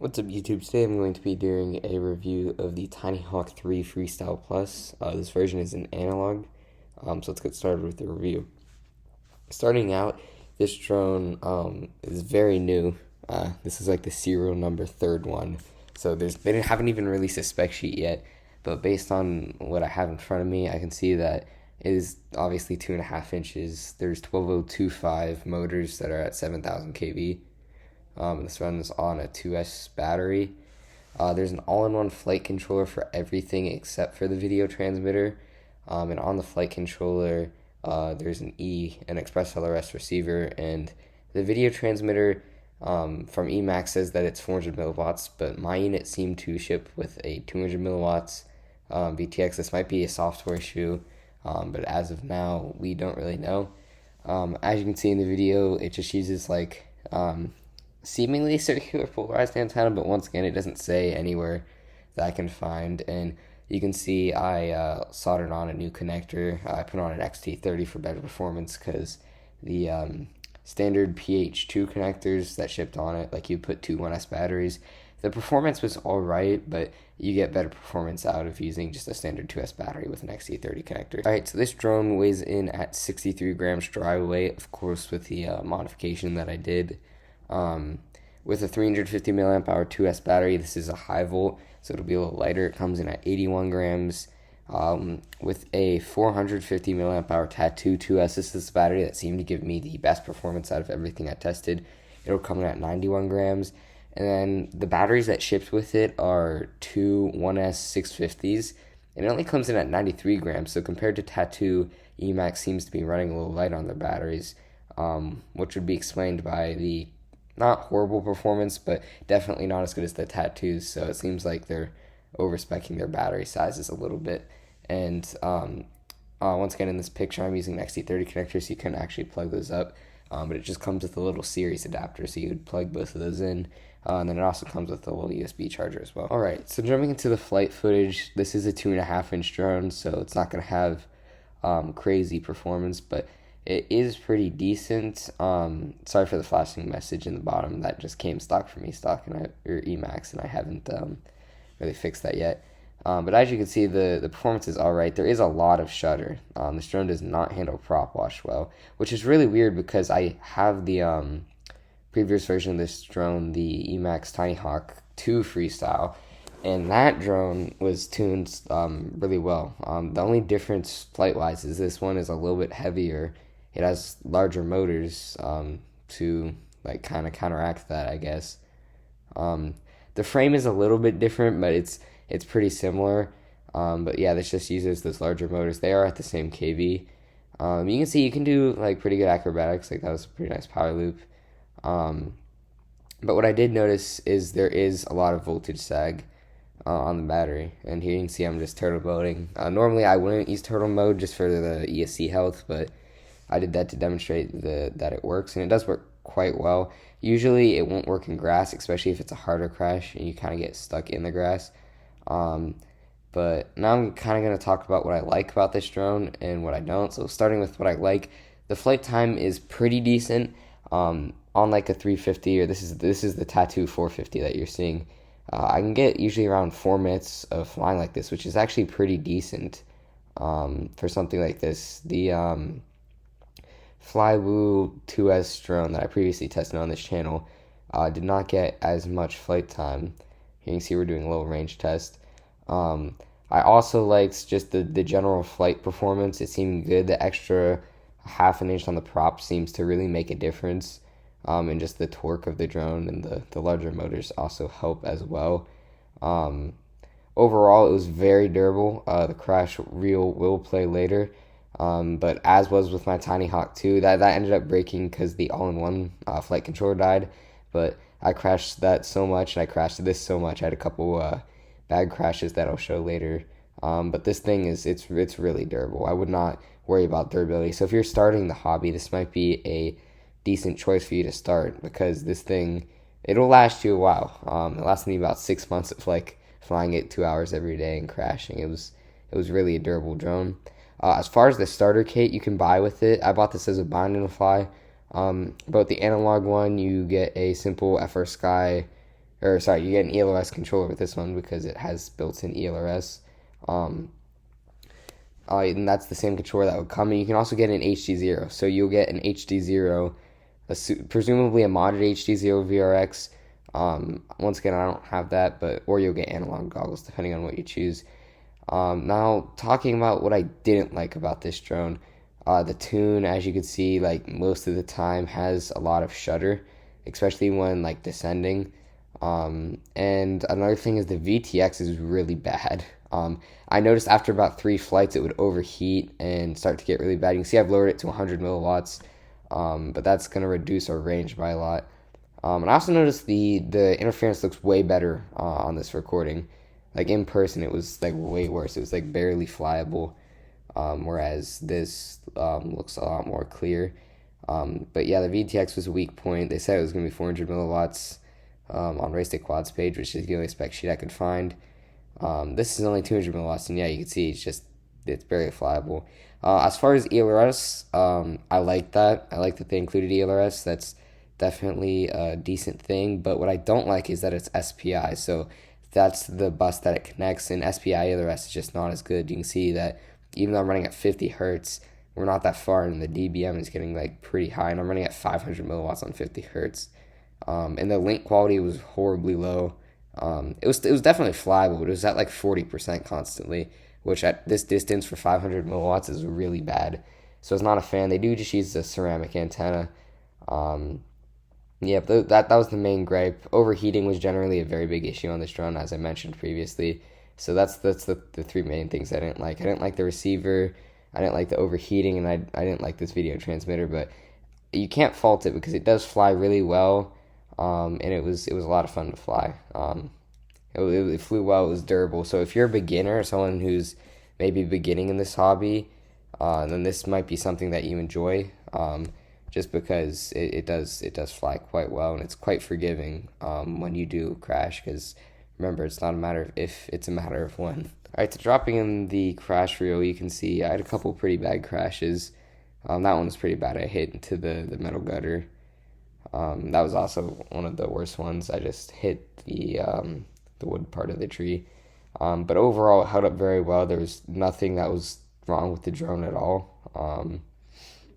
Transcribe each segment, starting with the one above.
What's up, YouTube? Today I'm going to be doing a review of the Tiny Hawk 3 Freestyle Plus. This version is an analog, so let's get started with the review. Starting out, this drone is very new. This is like the serial number third one, so they haven't even released a spec sheet yet. But based on what I have in front of me, I can see that it is obviously 2.5 inches. There's 12025 motors that are at 7,000 kV. This runs on a 2S battery. There's an all-in-one flight controller for everything except for the video transmitter. And on the flight controller, there's an Express LRS receiver, and the video transmitter from Emacs says that it's 400 milliwatts, but my unit seemed to ship with a 200 milliwatts VTX. This might be a software issue, but as of now, we don't really know. As you can see in the video, it just uses like seemingly circular polarized antenna, but once again, it doesn't say anywhere that I can find. And you can see I soldered on a new connector. I put on an XT30 for better performance because the standard PH2 connectors that shipped on it, like you put two 1S batteries, the performance was alright, but you get better performance out of using just a standard 2S battery with an XT30 connector. Alright, so this drone weighs in at 63 grams dry weight, of course, with the modification that I did. With a 350 milliamp hour 2S battery, this is a high volt, so it'll be a little lighter. It comes in at 81 grams. With a 450 milliamp hour Tattoo 2S, this is the battery that seemed to give me the best performance out of everything I tested. It'll come in at 91 grams. And then the batteries that shipped with it are two 1S 650s, and it only comes in at 93 grams. So compared to Tattoo, Emacs seems to be running a little light on their batteries, which would be explained by the not horrible performance, but definitely not as good as the Tattoos. So it seems like they're over-speccing their battery sizes a little bit. And once again, in this picture, I'm using an XT30 connector, so you can actually plug those up. But it just comes with a little series adapter, so you would plug both of those in. And then it also comes with a little USB charger as well. Alright, so jumping into the flight footage, this is a 2.5-inch drone, so it's not going to have crazy performance, but it is pretty decent. Sorry for the flashing message in the bottom. That just came stock for me, or Emacs, and I haven't really fixed that yet. But as you can see, the performance is alright. There is a lot of shutter. This drone does not handle prop wash well, which is really weird because I have the previous version of this drone, the Emacs Tiny Hawk 2 Freestyle, and that drone was tuned really well. The only difference flight-wise is this one is a little bit heavier. It has larger motors to like kind of counteract that, I guess. The frame is a little bit different, but it's pretty similar. But yeah, this just uses those larger motors. They are at the same kV. You can see you can do like pretty good acrobatics. Like that was a pretty nice power loop. But what I did notice is there is a lot of voltage sag on the battery. And here you can see I'm just turtle moding. Normally I wouldn't use turtle mode just for the ESC health, but I did that to demonstrate that it works, and it does work quite well. Usually it won't work in grass, especially if it's a harder crash and you kind of get stuck in the grass. But now I'm kind of going to talk about what I like about this drone and what I don't. So starting with what I like, the flight time is pretty decent. On like a 350, or this is the Tattoo 450 that you're seeing. I can get usually around 4 minutes of flying like this, which is actually pretty decent for something like this. The Flywoo 2S drone that I previously tested on this channel did not get as much flight time. Here you can see we're doing a little range test. I also liked just the general flight performance. It seemed good. The extra half an inch on the prop seems to really make a difference. And just the torque of the drone and the larger motors also help as well. Overall, it was very durable. The crash reel will play later. But as was with my Tiny Hawk 2, that ended up breaking because the all-in-one flight controller died. But I crashed that so much, and I crashed this so much. I had a couple bad crashes that I'll show later. But this thing it's really durable. I would not worry about durability. So if you're starting the hobby, this might be a decent choice for you to start, because this thing, it'll last you a while. It lasted me about 6 months of like flying it 2 hours every day and crashing. It was really a durable drone. As far as the starter kit you can buy with it, I bought this as a bind and a fly. But the analog one, you get a simple FR Sky or sorry, you get an ELRS controller with this one because it has built-in ELRS. Um, and that's the same controller that would come. And you can also get an HD0. So you'll get an HD0, presumably a modded HD0 VRX. Once again, I don't have that, or you'll get analog goggles depending on what you choose. Now, talking about what I didn't like about this drone, the tune, as you can see, like most of the time has a lot of shudder, especially when like descending. And another thing is the VTX is really bad. I noticed after about 3 flights it would overheat and start to get really bad. You can see I've lowered it to 100 milliwatts, but that's going to reduce our range by a lot. And I also noticed the interference looks way better on this recording. Like in person, it was like way worse. It was like barely flyable, whereas this looks a lot more clear. But yeah, the VTX was a weak point. They said it was going to be 400 milliwatts on Race Day Quads page, which is the only spec sheet I could find. This is only 200 milliwatts, and yeah, you can see it's barely flyable. As far as ELRS, I like that. I like that they included ELRS. That's definitely a decent thing. But what I don't like is that it's SPI. So that's the bus that it connects, and SPI ELRS is just not as good. You can see that even though I'm running at 50 hertz, we're not that far, and the DBM is getting like pretty high, and I'm running at 500 milliwatts on 50 hertz. And the link quality was horribly low. It was definitely flyable, but it was at like 40% constantly, which at this distance for 500 milliwatts is really bad. So I was not a fan. They do just use the ceramic antenna. Yeah, but that was the main gripe. Overheating was generally a very big issue on this drone, as I mentioned previously. So that's the 3 main things I didn't like. I didn't like the receiver, I didn't like the overheating, and I didn't like this video transmitter. But you can't fault it because it does fly really well. And it was a lot of fun to fly. It flew well. It was durable. So if you're a beginner, someone who's maybe beginning in this hobby, then this might be something that you enjoy. Just because it does fly quite well, and it's quite forgiving when you do crash. Because remember, it's not a matter of if, it's a matter of when. All right, so dropping in the crash reel, you can see I had a couple pretty bad crashes. That one was pretty bad. I hit into the metal gutter. That was also one of the worst ones. I just hit the wood part of the tree. But overall, it held up very well. There was nothing that was wrong with the drone at all.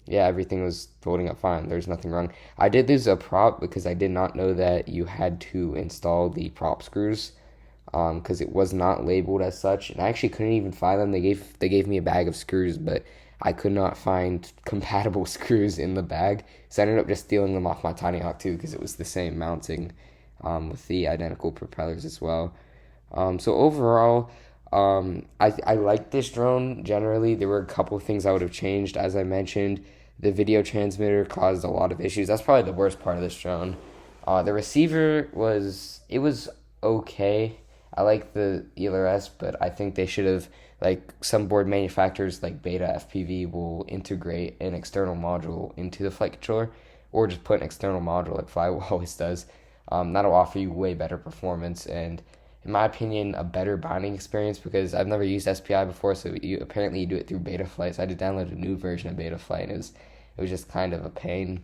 Yeah, everything was holding up fine. There's nothing wrong. I did lose a prop because I did not know that you had to install the prop screws, because it was not labeled as such, and I actually couldn't even find them. They gave me a bag of screws, but I could not find compatible screws in the bag, so I ended up just stealing them off my Tiny Hawk 2 because it was the same mounting with the identical propellers as well. So overall, I like this drone generally. There were a couple of things I would have changed. As I mentioned, the video transmitter caused a lot of issues. That's probably the worst part of this drone. The receiver was okay. I like the ELRS, but I think they should have, like some board manufacturers like Beta FPV will integrate an external module into the flight controller, or just put an external module like Flywheel always does. That'll offer you way better performance and, in my opinion, a better binding experience, because I've never used SPI before, so apparently you do it through Betaflight. So I had to download a new version of Betaflight, and it was just kind of a pain.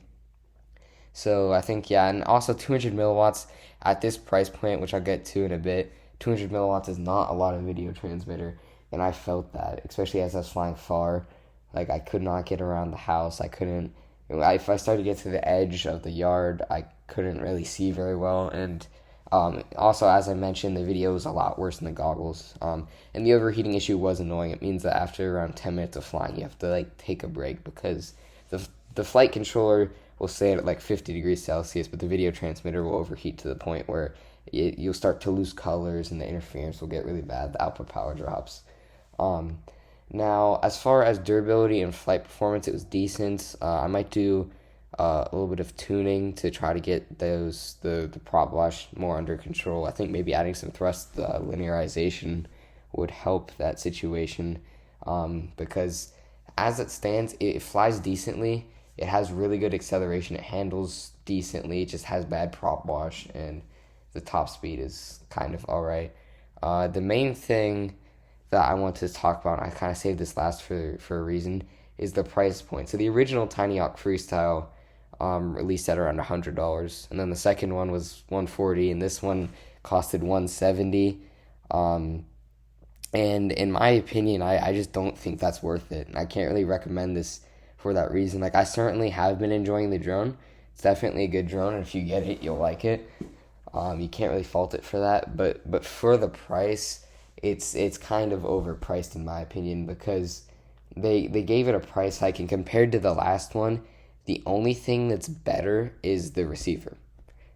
So I think, yeah, and also 200 milliwatts at this price point, which I'll get to in a bit, 200 milliwatts is not a lot of video transmitter, and I felt that, especially as I was flying far. Like, I could not get around the house. If I started to get to the edge of the yard, I couldn't really see very well, and also, as I mentioned, the video was a lot worse than the goggles, and the overheating issue was annoying. It means that after around 10 minutes of flying, you have to like take a break, because the flight controller will stay at like 50 degrees Celsius, but the video transmitter will overheat to the point where you'll start to lose colors, and the interference will get really bad. The output power drops. Now, as far as durability and flight performance, it was decent. I might do a little bit of tuning to try to get the prop wash more under control. I think maybe adding some thrust linearization would help that situation, because as it stands, it flies decently. It has really good acceleration. It handles decently. It just has bad prop wash, and the top speed is kind of alright. The main thing that I want to talk about, and I kind of saved this last for a reason, is the price point. So the original Tiny Hawk Freestyle released at around $100, and then the second one was $140, and this one costed $170. And in my opinion, I just don't think that's worth it. I can't really recommend this for that reason. Like, I certainly have been enjoying the drone. It's definitely a good drone, and if you get it, you'll like it. You can't really fault it for that. But for the price, it's kind of overpriced in my opinion, because they gave it a price hike, and compared to the last one, the only thing that's better is the receiver.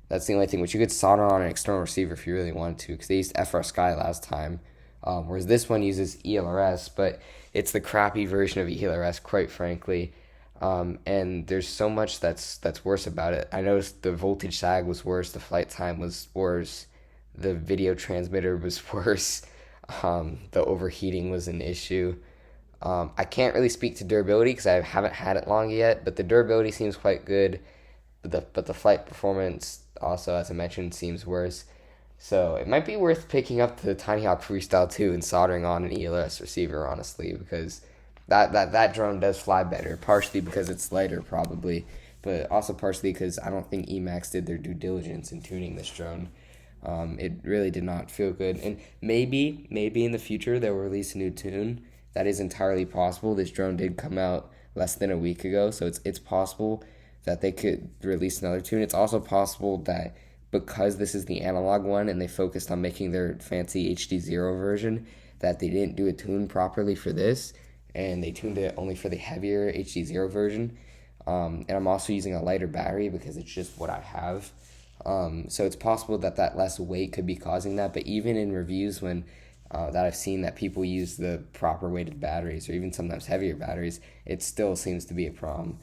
That's the only thing, which you could solder on an external receiver if you really wanted to, because they used FR Sky last time. Whereas this one uses ELRS, but it's the crappy version of ELRS, quite frankly. And there's so much that's worse about it. I noticed the voltage sag was worse, the flight time was worse, the video transmitter was worse, the overheating was an issue. I can't really speak to durability because I haven't had it long yet, but the durability seems quite good. But the flight performance also, as I mentioned, seems worse. So it might be worth picking up the Tiny Hawk Freestyle 2 and soldering on an ELS receiver, honestly, because that drone does fly better, partially because it's lighter, probably, but also partially because I don't think Emax did their due diligence in tuning this drone. It really did not feel good, and maybe in the future they'll release a new tune. That is entirely possible. This drone did come out less than a week ago, so it's possible that they could release another tune. It's also possible that because this is the analog one and they focused on making their fancy HD0 version, that they didn't do a tune properly for this, and they tuned it only for the heavier HD0 version. And I'm also using a lighter battery because it's just what I have. So it's possible that less weight could be causing that, but even in reviews when that I've seen that people use the proper weighted batteries or even sometimes heavier batteries, it still seems to be a problem,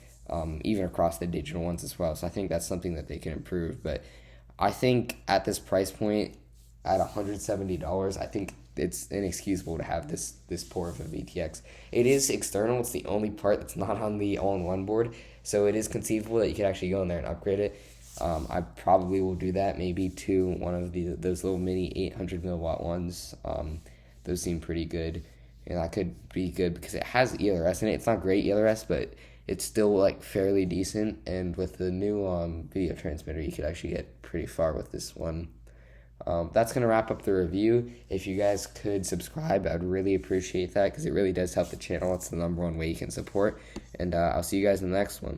even across the digital ones as well. So I think that's something that they can improve. But I think at this price point, at $170, I think it's inexcusable to have this poor of a VTX. It is external. It's the only part that's not on the all-in-one board. So it is conceivable that you could actually go in there and upgrade it. I probably will do that, maybe to one of those little mini 800 milliwatt ones. Those seem pretty good, and that could be good because it has ELRS in it. It's not great ELRS, but it's still like fairly decent. And with the new video transmitter, you could actually get pretty far with this one. That's going to wrap up the review. If you guys could subscribe, I'd really appreciate that because it really does help the channel. It's the #1 way you can support. And I'll see you guys in the next one.